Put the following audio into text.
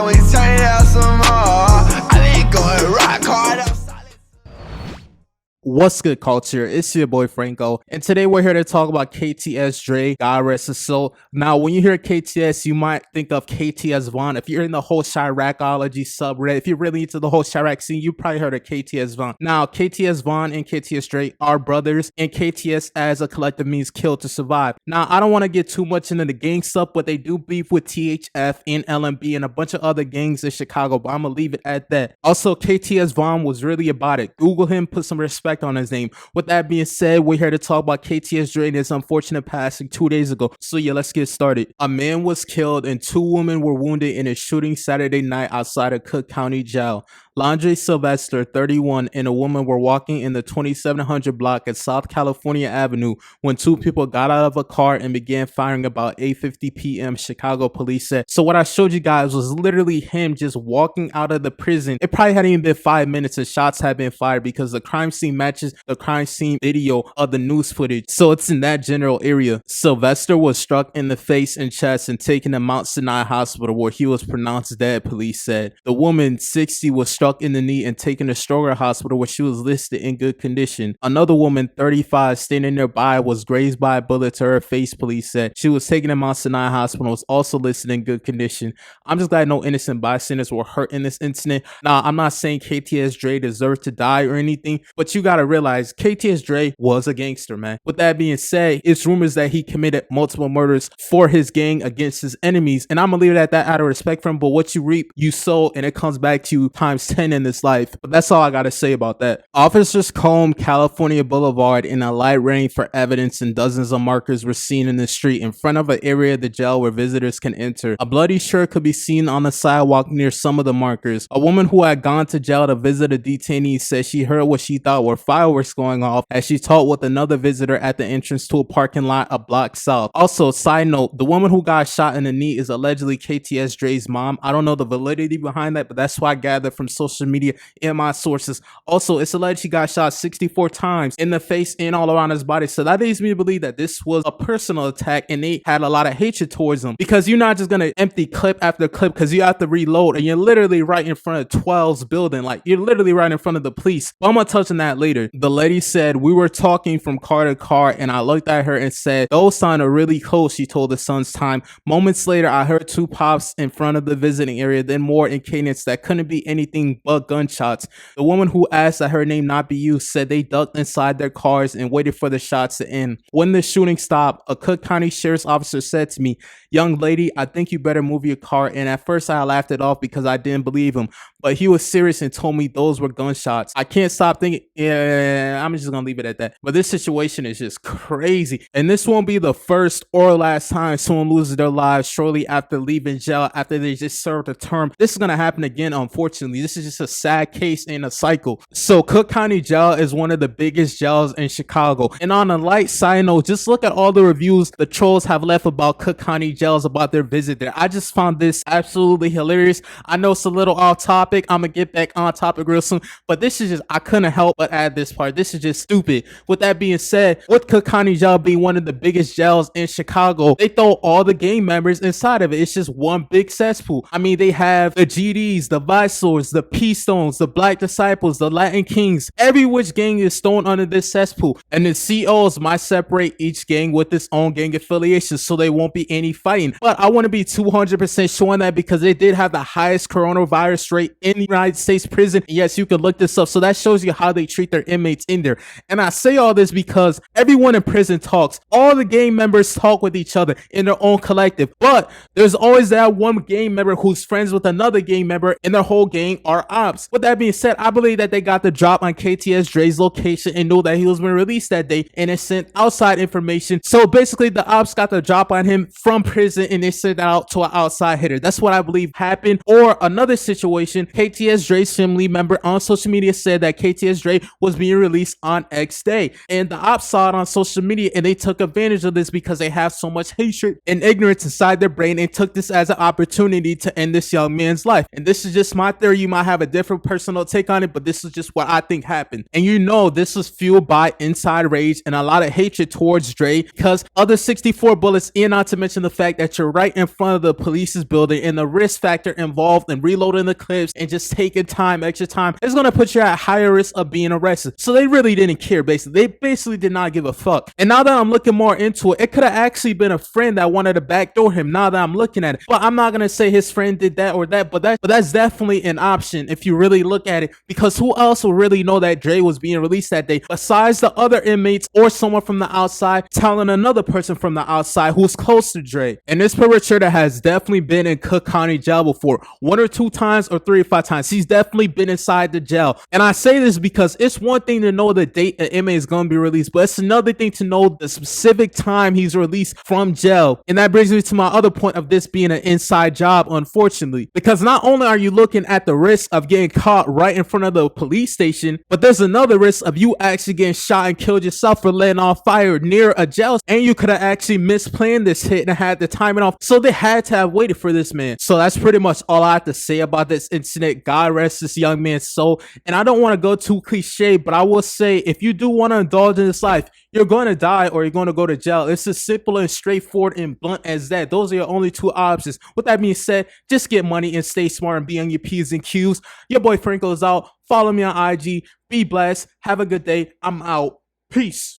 and we turn it up some more. I been going rock hard outside. What's good, culture? It's your boy Franco, and today we're here to talk about Kts Dre, God rest his soul. Now, when you hear KTS, you might think of KTS Vaughn. If you're in the whole Chiracology subreddit, if you're really into the whole Chirac scene, you probably heard of KTS Vaughn. Now, KTS Vaughn and KTS Dre are brothers, and KTS as a collective means kill to survive. Now, I don't want to get too much into the gang stuff, but they do beef with THF and LMB and a bunch of other gangs in Chicago, but I'm gonna leave it at that. Also, KTS Vaughn was really about it. Google him, put some respect on his name. With that being said, we're here to talk about KTS Dre and his unfortunate passing 2 days ago. So yeah, let's get started. A man was killed and 2 women were wounded in a shooting Saturday night outside of Cook County Jail. Landry Sylvester, 31, and a woman were walking in the 2700 block at South California Avenue when 2 people got out of a car and began firing about 8:50 p.m. Chicago police said. So what I showed you guys was literally him just walking out of the prison. It probably hadn't even been 5 minutes and shots had been fired because the crime scene matches the crime scene video of the news footage. So it's in that general area. Sylvester was struck in the face and chest and taken to Mount Sinai Hospital where he was pronounced dead, police said. The woman, 60, was struck in the knee and taken to Stroger Hospital where she was listed in good condition. Another woman, 35, standing nearby was grazed by a bullet to her face, police said. She was taken to Mount Sinai Hospital and was also listed in good condition. I'm just glad no innocent bystanders were hurt in this incident. Now, I'm not saying KTS Dre deserved to die or anything, but you gotta realize KTS Dre was a gangster, man. With that being said, it's rumors that he committed multiple murders for his gang against his enemies, and I'm gonna leave it at that out of respect for him, but what you reap, you sow, and it comes back to you times 10 in this life. But that's all I gotta say about that. Officers combed California Boulevard in a light rain for evidence, and dozens of markers were seen in the street in front of an area of the jail where visitors can enter. A bloody shirt could be seen on the sidewalk near some of the markers. A woman who had gone to jail to visit a detainee said she heard what she thought were fireworks going off as she talked with another visitor at the entrance to a parking lot a block south. Also, side note, the woman who got shot in the knee is allegedly KTS Dre's mom. I don't know the validity behind that, but that's what I gathered from social media and my sources. Also, it's alleged he got shot 64 times in the face and all around his body. So that leads me to believe that this was a personal attack and they had a lot of hatred towards him, because you're not just gonna empty clip after clip because you have to reload and you're literally right in front of 12's building. Like, you're literally right in front of the police. But I'm gonna touch on that later. The lady said, "We were talking from car to car and I looked at her and said, those sounded really close," she told the Sun's Time. Moments later, I heard 2 pops in front of the visiting area, then more in cadence that couldn't be anything but gunshots. The woman who asked that her name not be used said they ducked inside their cars and waited for the shots to end. When the shooting stopped, a Cook County sheriff's officer said to me, "Young lady, I think you better move your car." And at first I laughed it off because I didn't believe him, but he was serious and told me those were gunshots. I can't stop thinking, yeah, I'm just gonna leave it at that. But this situation is just crazy, and this won't be the first or last time someone loses their lives shortly after leaving jail after they just served a term. This is gonna happen again, unfortunately. This is just a sad case in a cycle. So Cook County Jail is one of the biggest jails in Chicago, and on a light side note, just look at all the reviews the trolls have left about Cook County jails about their visit there. I just found this absolutely hilarious. I know it's a little off topic. I'm gonna get back on topic real soon, but this is just, I couldn't help but add this part. This is just stupid. With that being said, with Cook County Jail being one of the biggest jails in Chicago, they throw all the gang members inside of it. It's just one big cesspool. I mean, they have the GDs, the Vice Lords, the P-Stones, the Black Disciples, the Latin Kings. Every which gang is thrown under this cesspool, and the COs might separate each gang with its own gang affiliation so there won't be any fighting. But I want to be 200% sure on that because they did have the highest coronavirus rate in the United States prison. Yes, you can look this up. So that shows you how they treat their inmates in there. And I say all this because everyone in prison talks. All the gang members talk with each other in their own collective. But there's always that one gang member who's friends with another gang member and their whole gang are ops. With that being said, I believe that they got the drop on KTS Dre's location and knew that he was being released that day, and it sent outside information. So basically the ops got the drop on him from prison and they sent that out to an outside hitter. That's what I believe happened. Or another situation, KTS Dre's family member on social media said that KTS Dre was being released on X day, and the ops saw it on social media and they took advantage of this because they have so much hatred and ignorance inside their brain and took this as an opportunity to end this young man's life. And this is just my theory. You might might have a different personal take on it, but this is just what I think happened. And you know, this was fueled by inside rage and a lot of hatred towards Dre because of the 64 bullets, and not to mention the fact that you're right in front of the police's building, and the risk factor involved in reloading the clips and just taking extra time is going to put you at higher risk of being arrested. So they really didn't care. They basically did not give a fuck. And now that I'm looking more into it, it could have actually been a friend that wanted to backdoor him, now that I'm looking at it. But I'm not going to say his friend did that or that, but that's definitely an option if you really look at it, because who else will really know that Dre was being released that day besides the other inmates or someone from the outside telling another person from the outside who's close to Dre. And this perpetrator has definitely been in Cook County Jail before, 1 or 2 times or 3 or 5 times. He's definitely been inside the jail. And I say this because it's one thing to know the date an inmate is going to be released, but it's another thing to know the specific time he's released from jail. And that brings me to my other point of this being an inside job, unfortunately, because not only are you looking at the risk of getting caught right in front of the police station, but there's another risk of you actually getting shot and killed yourself for letting off fire near a jail. And you could have actually misplanned this hit and had the timing off, so they had to have waited for this man. So that's pretty much all I have to say about this incident. God rest this young man's soul. And I don't want to go too cliche, but I will say, if you do want to indulge in this life, you're going to die or you're going to go to jail. It's as simple and straightforward and blunt as that. Those are your only 2 options. With that being said, just get money and stay smart and be on your P's and Q's. Your boy Franco is out. Follow me on IG. Be blessed. Have a good day. I'm out. Peace.